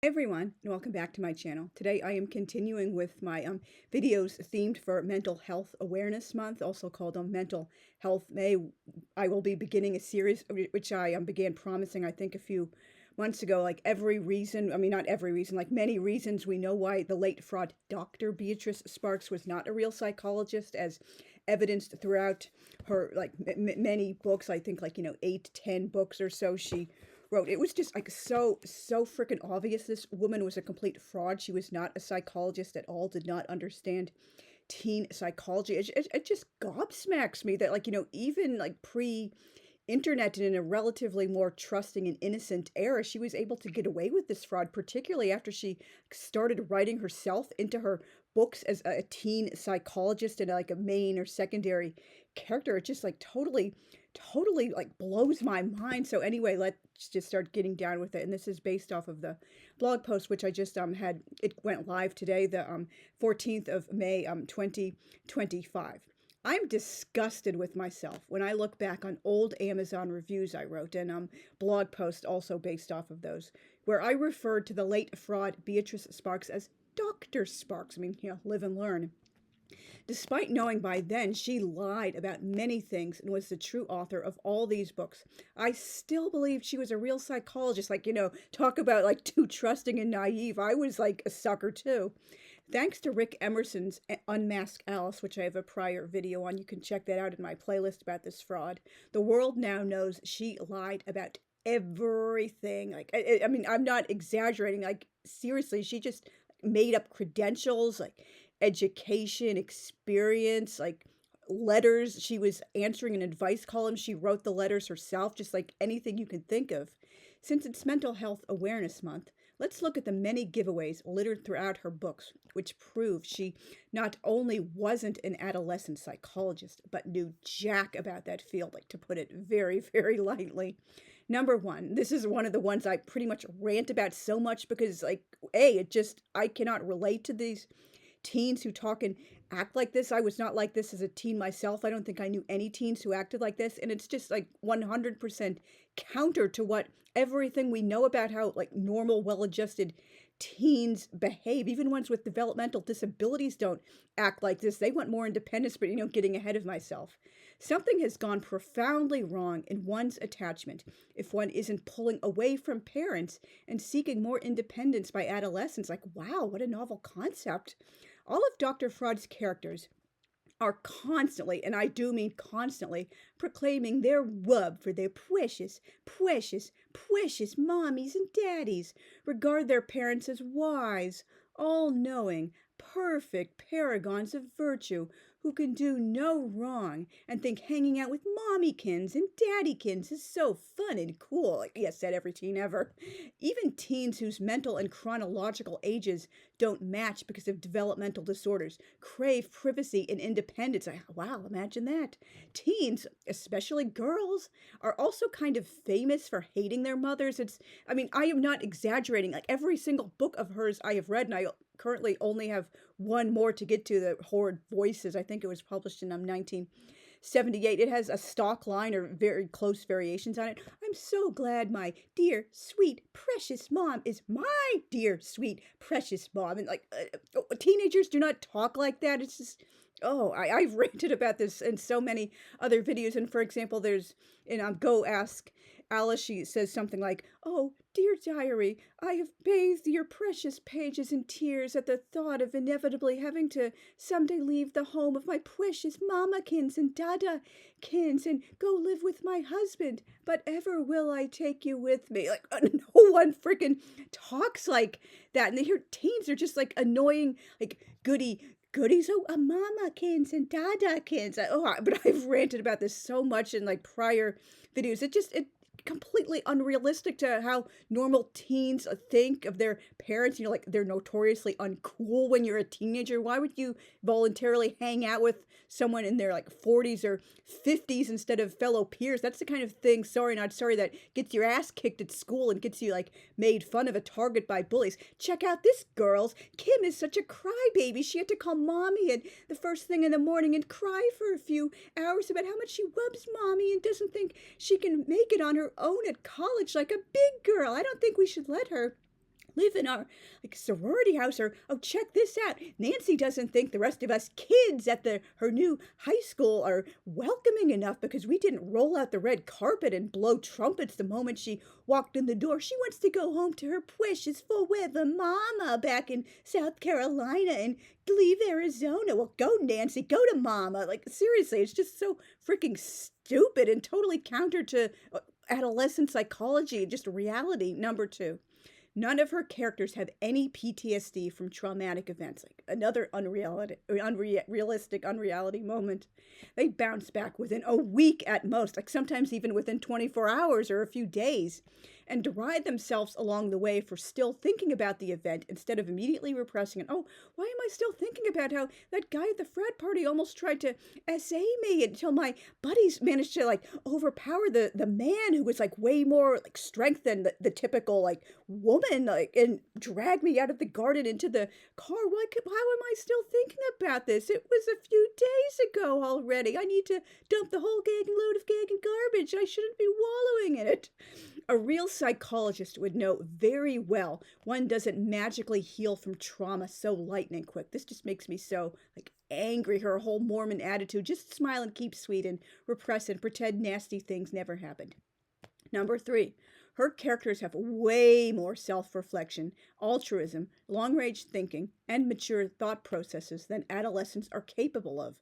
Hey everyone, and welcome back to my channel. Today I am continuing with my videos themed for Mental Health Awareness Month, also called Mental Health May. I will be beginning a series which I began promising I think a few months ago, like not every reason, like many reasons we know why the late fraud Dr. Beatrice Sparks was not a real psychologist, as evidenced throughout her many books. I think 8, 10 books or so she wrote. It was just like so freaking obvious this woman was a complete fraud. She was not a psychologist at all, did not understand teen psychology. It just gobsmacks me that even pre internet and in a relatively more trusting and innocent era, she was able to get away with this fraud, particularly after she started writing herself into her books as a teen psychologist and like a main or secondary character. It just totally like blows my mind. So anyway, let's just start getting down with it. And this is based off of the blog post, which I just had. It went live today, the 14th of May, 2025. I'm disgusted with myself when I look back on old Amazon reviews I wrote and blog posts also based off of those, where I referred to the late fraud Beatrice Sparks as Dr. Sparks. I mean, live and learn. Despite knowing by then she lied about many things and was the true author of all these books, I still believed she was a real psychologist. Talk about too trusting and naive. I was like a sucker too. Thanks to Rick Emerson's Unmasked Alice, which I have a prior video on, you can check that out in my playlist about this fraud. The world now knows she lied about everything. I mean, I'm not exaggerating. Seriously, she just made up credentials, education, experience, letters. She was answering an advice column. She wrote the letters herself, just like anything you can think of. Since it's Mental Health Awareness Month, let's look at the many giveaways littered throughout her books, which prove she not only wasn't an adolescent psychologist, but knew jack about that field, to put it very, very lightly. Number one, this is one of the ones I pretty much rant about so much because, I cannot relate to these teens who talk and act like this. I was not like this as a teen myself. I don't think I knew any teens who acted like this. And it's just 100% counter to what everything we know about how normal, well-adjusted teens behave. Even ones with developmental disabilities don't act like this. They want more independence, but getting ahead of myself. Something has gone profoundly wrong in one's attachment if one isn't pulling away from parents and seeking more independence by adolescents. Wow, what a novel concept. All of Dr. Fraud's characters are constantly, and I do mean constantly, proclaiming their love for their precious, precious, precious mommies and daddies, regard their parents as wise, all-knowing, perfect paragons of virtue who can do no wrong and think hanging out with mommykins and daddykins is so fun and cool. Yes, said every teen ever. Even teens whose mental and chronological ages don't match because of developmental disorders crave privacy and independence. Wow, imagine that. Teens, especially girls, are also kind of famous for hating their mothers. I am not exaggerating. Every single book of hers I have read, and I currently only have one more to get to, the Horrid Voices. I think it was published in 1978. It has a stock line or very close variations on it. I'm so glad my dear, sweet, precious mom is my dear, sweet, precious mom. And teenagers do not talk like that. It's just, I've ranted about this in so many other videos. And for example, there's in Go Ask Alice, she says something like, "Oh, dear diary, I have bathed your precious pages in tears at the thought of inevitably having to someday leave the home of my precious mammakins and dadakins and go live with my husband. But ever will I take you with me." No one freaking talks like that. And here teens are just annoying, goodies, mammakins and dadakins. But I've ranted about this so much in prior videos. It completely unrealistic to how normal teens think of their parents. They're notoriously uncool when you're a teenager. Why would you voluntarily hang out with someone in their 40s or 50s instead of fellow peers? That's the kind of thing, sorry not sorry, that gets your ass kicked at school and gets you made fun of, a target by bullies. Check out this girl's. Kim is such a crybaby. She had to call mommy and the first thing in the morning and cry for a few hours about how much she loves mommy and doesn't think she can make it on her own at college like a big girl. I don't think we should let her. live in our like sorority house, or oh, check this out, Nancy doesn't think the rest of us kids at her new high school are welcoming enough because we didn't roll out the red carpet and blow trumpets the moment she walked in the door. She wants to go home to her precious forever mama back in South Carolina and leave Arizona. Well, go, Nancy, go to mama. Like, seriously, it's just so freaking stupid and totally counter to adolescent psychology, just reality. Number two, none of her characters have any PTSD from traumatic events. Like another unreality moment. They bounce back within a week at most, like sometimes even within 24 hours or a few days, and deride themselves along the way for still thinking about the event instead of immediately repressing it. Oh, why am I still thinking about how that guy at the frat party almost tried to SA me until my buddies managed to like overpower the man who was like way more like strength than the typical like woman, like, and drag me out of the garden into the car. How am I still thinking about this? It was a few days ago already. I need to dump the whole load of gag and garbage. I shouldn't be wallowing in it. A real psychologist would know very well one doesn't magically heal from trauma so lightning quick. This just makes me so like angry. Her whole Mormon attitude, just smile and keep sweet and repress and pretend nasty things never happened. Number three, her characters have way more self-reflection, altruism, long-range thinking, and mature thought processes than adolescents are capable of.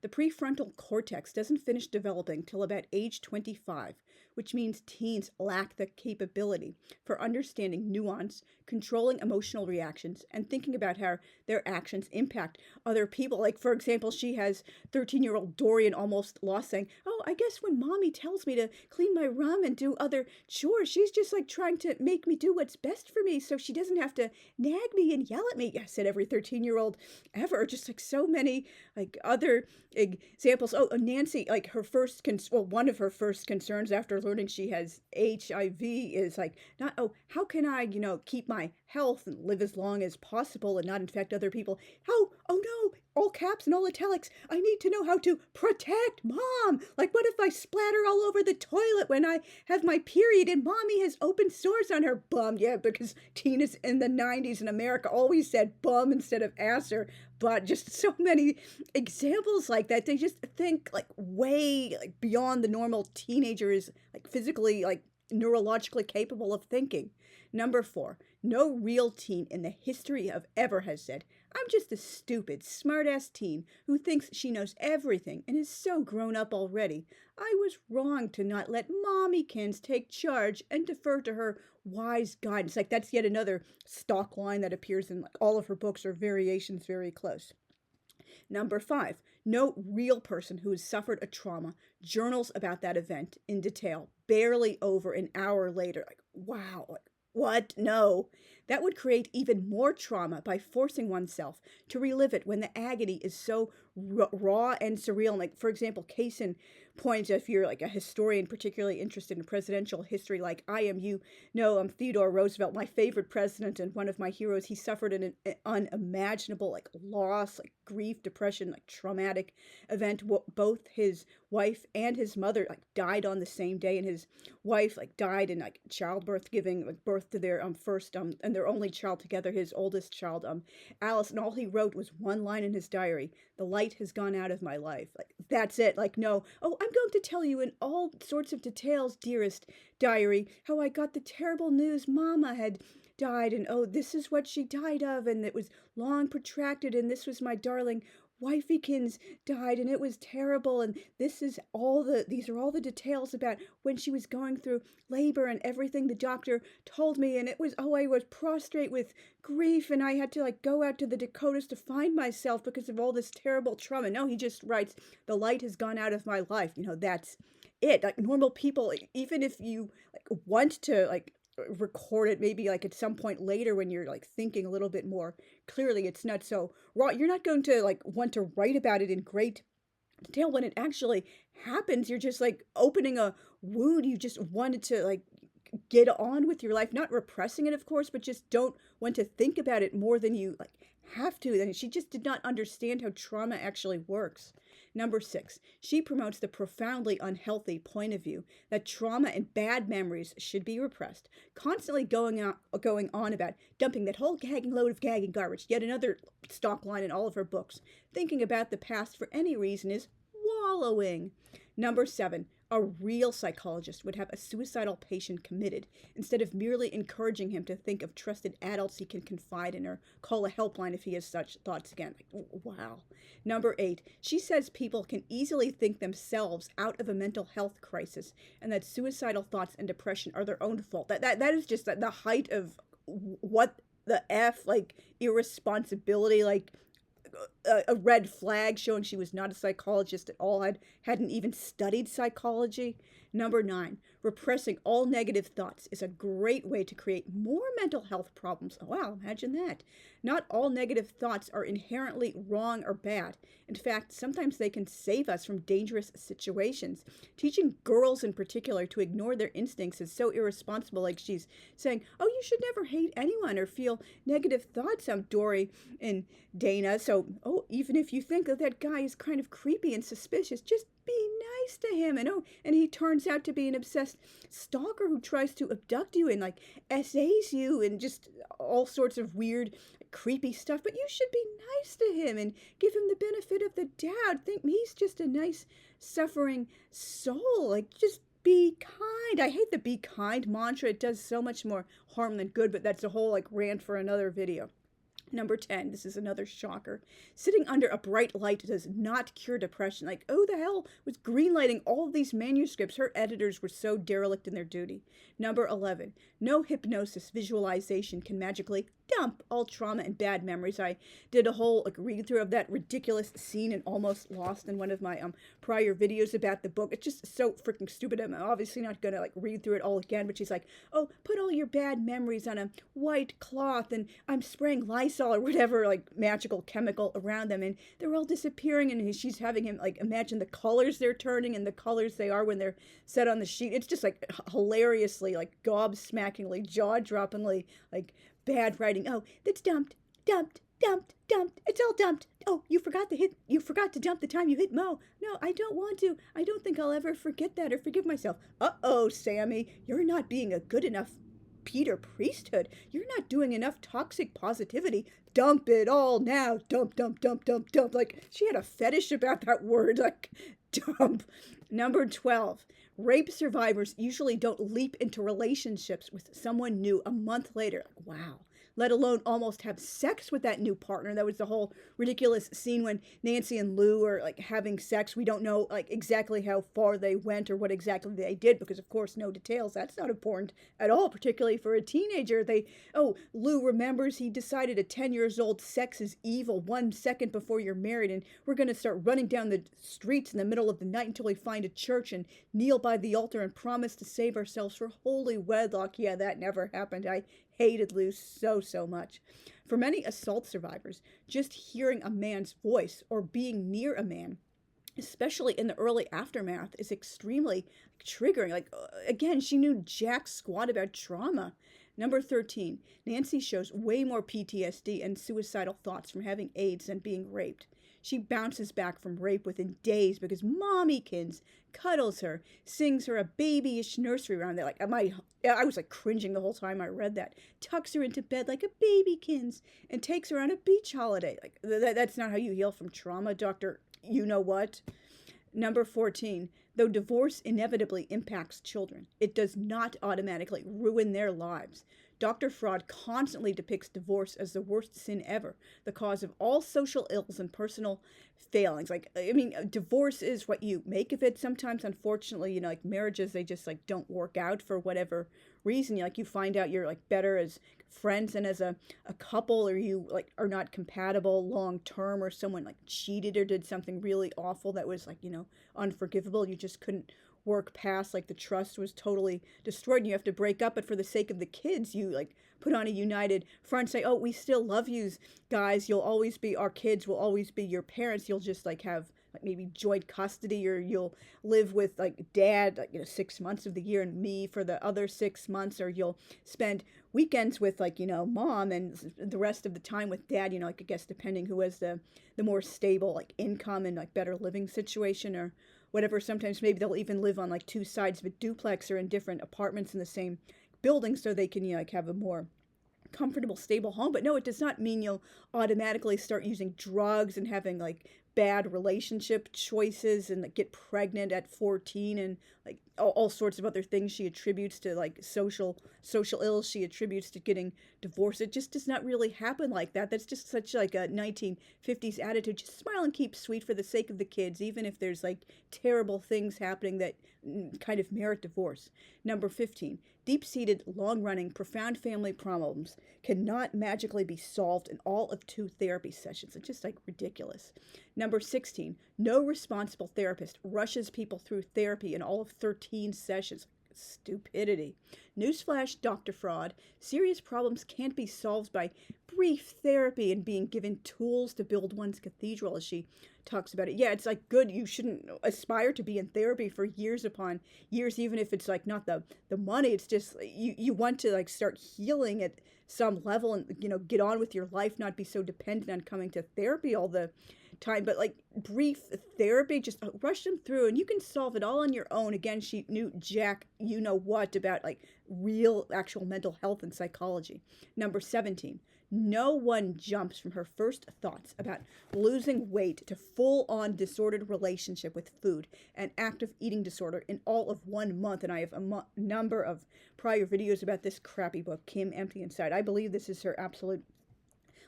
The prefrontal cortex doesn't finish developing till about age 25, which means teens lack the capability for understanding nuance, controlling emotional reactions, and thinking about how their actions impact other people. Like, for example, she has 13-year-old Dorian almost lost saying, oh, I guess when mommy tells me to clean my room and do other chores, she's just like trying to make me do what's best for me so she doesn't have to nag me and yell at me. I said every 13-year-old ever, just like so many like other examples. Oh, Nancy, like her first, one of her first concerns after learning she has HIV is like, not, oh, how can I, keep my health and live as long as possible and not infect other people? Oh no, all caps and all italics. I need to know how to protect mom. Like, what if I splatter all over the toilet when I have my period and mommy has open sores on her bum? Yeah, because teenagers in the 90s in America always said bum instead of asser. But just so many examples like that. They just think like way like beyond the normal teenager is like physically, like neurologically capable of thinking. Number four, no real teen in the history of ever has said, I'm just a stupid, smart-ass teen who thinks she knows everything and is so grown up already. I was wrong to not let mommykins take charge and defer to her wise guidance. Like, that's yet another stock line that appears in like all of her books or variations very close. Number five, no real person who has suffered a trauma journals about that event in detail, barely over an hour later. Like, wow, like, what? No. That would create even more trauma by forcing oneself to relive it when the agony is so raw and surreal. Like, for example, case in point, if you're like a historian particularly interested in presidential history like I am, Theodore Roosevelt, my favorite president and one of my heroes. He suffered an unimaginable like loss, like grief, depression, like traumatic event. Both his wife and his mother like died on the same day, and his wife like died in like childbirth, giving like birth to their first and their only child together, his oldest child, Alice. And all he wrote was one line in his diary: the light has gone out of my life. Like, that's it. Like, no, oh, I'm going to tell you in all sorts of details, dearest diary, how I got the terrible news mama had died, and oh, this is what she died of, and it was long protracted, and this was my darling wifeykins died, and it was terrible, and these are all the details about when she was going through labor and everything the doctor told me, and it was, oh, I was prostrate with grief, and I had to like go out to the Dakotas to find myself because of all this terrible trauma. No, he just writes, the light has gone out of my life. That's it. Like, normal people, even if you like want to like record it maybe like at some point later when you're like thinking a little bit more clearly, it's not so raw. You're not going to like want to write about it in great detail when it actually happens. You're just like opening a wound. You just wanted to like get on with your life, not repressing it, of course, but just don't want to think about it more than you like have to. Then she just did not understand how trauma actually works. Number 6, she promotes the profoundly unhealthy point of view that trauma and bad memories should be repressed, constantly going on about dumping that whole gagging load of gagging garbage, yet another stock line in all of her books. Thinking about the past for any reason is wallowing. Number 7, a real psychologist would have a suicidal patient committed instead of merely encouraging him to think of trusted adults he can confide in or call a helpline if he has such thoughts again. Wow. Number 8, she says people can easily think themselves out of a mental health crisis and that suicidal thoughts and depression are their own fault. That is just the height of what the F, like irresponsibility, like a red flag showing she was not a psychologist at all, hadn't even studied psychology. Number 9, repressing all negative thoughts is a great way to create more mental health problems. Oh, wow, imagine that. Not all negative thoughts are inherently wrong or bad. In fact, sometimes they can save us from dangerous situations. Teaching girls in particular to ignore their instincts is so irresponsible, like she's saying, oh, you should never hate anyone or feel negative thoughts, Dory and Dana. So, oh, even if you think that guy is kind of creepy and suspicious, just be nice to him. And he turns out to be an obsessed stalker who tries to abduct you and like essays you and just all sorts of weird, creepy stuff. But you should be nice to him and give him the benefit of the doubt. Think he's just a nice, suffering soul. Like, just be kind. I hate the be kind mantra. It does so much more harm than good, but that's a whole like rant for another video. Number 10, this is another shocker. Sitting under a bright light does not cure depression. Like, oh, the hell was greenlighting all of these manuscripts? Her editors were so derelict in their duty. Number 11, no hypnosis visualization can magically dump all trauma and bad memories. I did a whole read through of that ridiculous scene in Almost Lost in one of my prior videos about the book. It's just so freaking stupid. I'm obviously not gonna read through it all again, but she's like, oh, put all your bad memories on a white cloth and I'm spraying Lysol or whatever magical chemical around them and they're all disappearing, and she's having him imagine the colors they're turning and the colors they are when they're set on the sheet. It's just hilariously gobsmackingly, jaw-droppingly bad writing. Oh, that's dumped. It's all dumped. Oh, you forgot to dump the time you hit Mo. No, I don't want to. I don't think I'll ever forget that or forgive myself. Uh-oh, Sammy, you're not being a good enough Peter priesthood. You're not doing enough toxic positivity. Dump it all now. Dump. She had a fetish about that word, dump. Number 12. Rape survivors usually don't leap into relationships with someone new a month later. Wow. Let alone almost have sex with that new partner. That was the whole ridiculous scene when Nancy and Lou are having sex. We don't know exactly how far they went or what exactly they did because of course no details. That's not important at all, particularly for a teenager. Lou remembers he decided at 10 years old sex is evil 1 second before you're married, and we're going to start running down the streets in the middle of the night until we find a church and kneel by the altar and promise to save ourselves for holy wedlock. Yeah, that never happened. I hated Lou so much. For many assault survivors, just hearing a man's voice or being near a man, especially in the early aftermath, is extremely triggering. Again, she knew jack squat about trauma. Number 13, Nancy shows way more PTSD and suicidal thoughts from having AIDS than being raped. She bounces back from rape within days because Mommykins cuddles her, sings her a babyish nursery rhyme. I was cringing the whole time I read that. Tucks her into bed like a babykins and takes her on a beach holiday. That's not how you heal from trauma, Dr. You-know-what. Number 14, though divorce inevitably impacts children, it does not automatically ruin their lives. Dr. Fraud constantly depicts divorce as the worst sin ever, the cause of all social ills and personal failings. Divorce is what you make of it. Sometimes, unfortunately, marriages, they just don't work out for whatever reason. You find out you're better as friends and as a couple, or you are not compatible long term, or someone cheated or did something really awful that was unforgivable. You just couldn't work past, the trust was totally destroyed and you have to break up, but for the sake of the kids you put on a united front, say, oh, we still love you guys, you'll always be our kids, will always be your parents, you'll just have like maybe joint custody, or you'll live with like dad, like 6 months of the year, and me for the other 6 months, or you'll spend weekends with like mom, and the rest of the time with dad. Like I guess depending who has the more stable like income and like better living situation or whatever. Sometimes maybe they'll even live on like two sides of a duplex or in different apartments in the same building, so they can like have a more comfortable, stable home. But no, it does not mean you'll automatically start using drugs and having like bad relationship choices and like get pregnant at 14, and like all sorts of other things she attributes to like social ills she attributes to getting divorced. It just does not really happen like that. That's just such like a 1950s attitude. Just smile and keep sweet for the sake of the kids, even if there's like terrible things happening that kind of merit divorce. Number 15, deep-seated, long-running, profound family problems cannot magically be solved in all of 2 therapy sessions. It's just like ridiculous. Number 16, no responsible therapist rushes people through therapy in all of 13 sessions. Stupidity. Newsflash, Dr. Fraud. Serious problems can't be solved by brief therapy and being given tools to build one's cathedral, as she talks about it. Yeah, it's like good. You shouldn't aspire to be in therapy for years upon years, even if it's like not the money. It's just you want to like start healing at some level and get on with your life, not be so dependent on coming to therapy all the time. But like brief therapy, just rush them through and you can solve it all on your own. Again, she knew jack what about like real actual mental health and psychology. Number 17, no one jumps from her first thoughts about losing weight to full-on disordered relationship with food and active eating disorder in all of 1 month. And I have a number of prior videos about this crappy book, Kim Empty Inside. I believe this is her absolute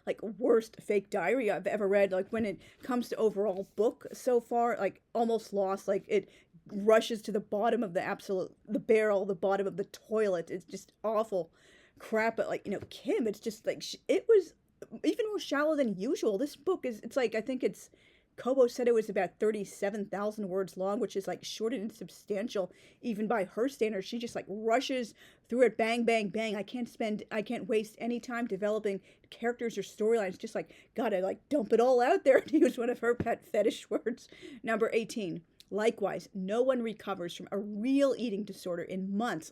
like worst fake diary I've ever read. Like when it comes to overall book so far, like almost lost. Like it rushes to the bottom of the barrel, the bottom of the toilet. It's just awful crap. But like Kim, it's just like it was even more shallow than usual. This book it's like I think it's Kobo said it was about 37,000 words long, which is like short and insubstantial even by her standards. She just like rushes through it, bang, bang, bang. I can't waste any time developing characters or storylines. Just like, gotta like dump it all out there, to use one of her pet fetish words. Number 18. Likewise, no one recovers from a real eating disorder in months.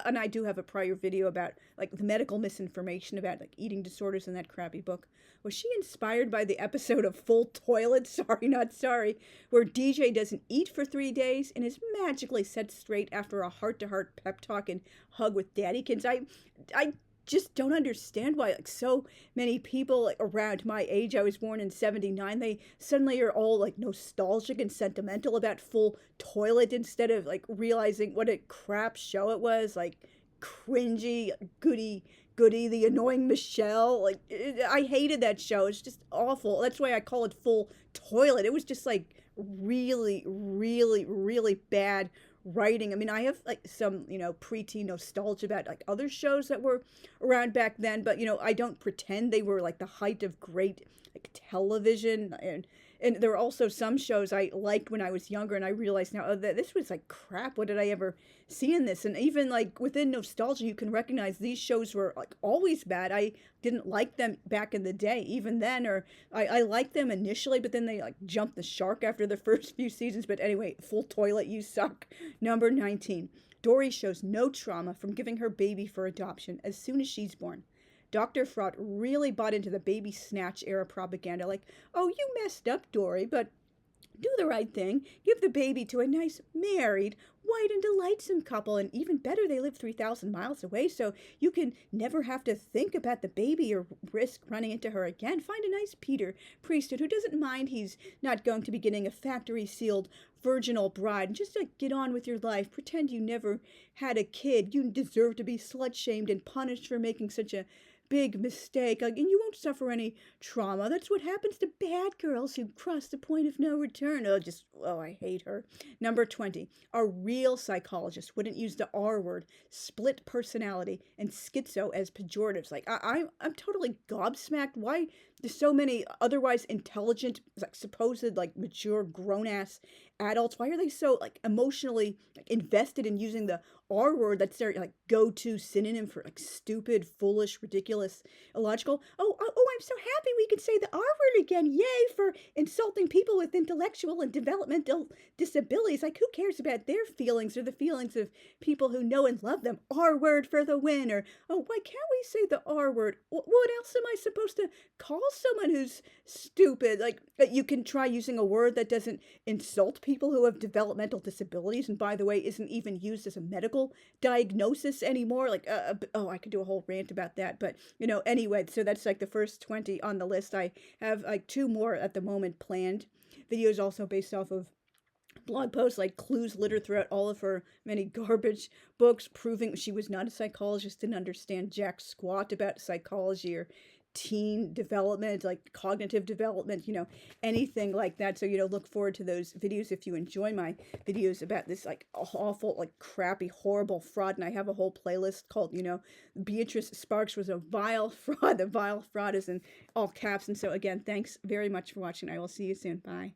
And I do have a prior video about like the medical misinformation about like eating disorders in that crappy book. Was she inspired by the episode of Full Toilet, Sorry Not Sorry, where DJ doesn't eat for 3 days and is magically set straight after a heart-to-heart pep talk and hug with Daddykins? I just don't understand why like so many people like, around my age, I was born in 79, they suddenly are all like nostalgic and sentimental about Full Toilet instead of like realizing what a crap show it was. Like cringy, goody, the annoying Michelle. Like I hated that show. It's just awful. That's why I call it Full Toilet. It was just like really, really, really bad writing. I mean, I have like some, preteen nostalgia about like other shows that were around back then, but I don't pretend they were like the height of great like television. And there were also some shows I liked when I was younger, and I realized now, oh, that this was like crap. What did I ever see in this? And even like within nostalgia, you can recognize these shows were like always bad. I didn't like them back in the day, even then, or I liked them initially, but then they like jumped the shark after the first few seasons. But anyway, Full Toilet, you suck. Number 19, Dory shows no trauma from giving her baby for adoption as soon as she's born. Dr. Fraud really bought into the baby snatch era propaganda, like, oh, you messed up, Dory, but do the right thing. Give the baby to a nice, married, white and delightsome couple, and even better, they live 3,000 miles away, so you can never have to think about the baby or risk running into her again. Find a nice Peter priesthood who doesn't mind he's not going to be getting a factory-sealed virginal bride, and just like get on with your life. Pretend you never had a kid. You deserve to be slut-shamed and punished for making such a big mistake, and you won't suffer any trauma. That's what happens to bad girls who cross the point of no return. I hate her. Number 20, a real psychologist wouldn't use the R word, split personality, and schizo as pejoratives. Like, I'm totally gobsmacked. Why do so many otherwise intelligent, like supposed, like mature, grown-ass adults, why are they so like emotionally like invested in using the R word? That's their like go-to synonym for like stupid, foolish, ridiculous, illogical. Oh, I'm so happy we can say the R word again. Yay for insulting people with intellectual and developmental disabilities. Like, who cares about their feelings or the feelings of people who know and love them? R word for the win. Or, oh, why can't we say the R word? What else am I supposed to call someone who's stupid? Like, you can try using a word that doesn't insult people who have developmental disabilities, and by the way, isn't even used as a medical diagnosis anymore. Like, oh, I could do a whole rant about that. But, anyway, so that's like the first 20 on the list. I have like 2 more at the moment planned. Videos also based off of blog posts, like clues littered throughout all of her many garbage books, proving she was not a psychologist, didn't understand jack squat about psychology or teen development, like cognitive development, anything like that. So, look forward to those videos if you enjoy my videos about this like awful, like crappy, horrible fraud. And I have a whole playlist called, Beatrice Sparks was a vile fraud. The vile fraud is in all caps. And so again, thanks very much for watching. I will see you soon. Bye.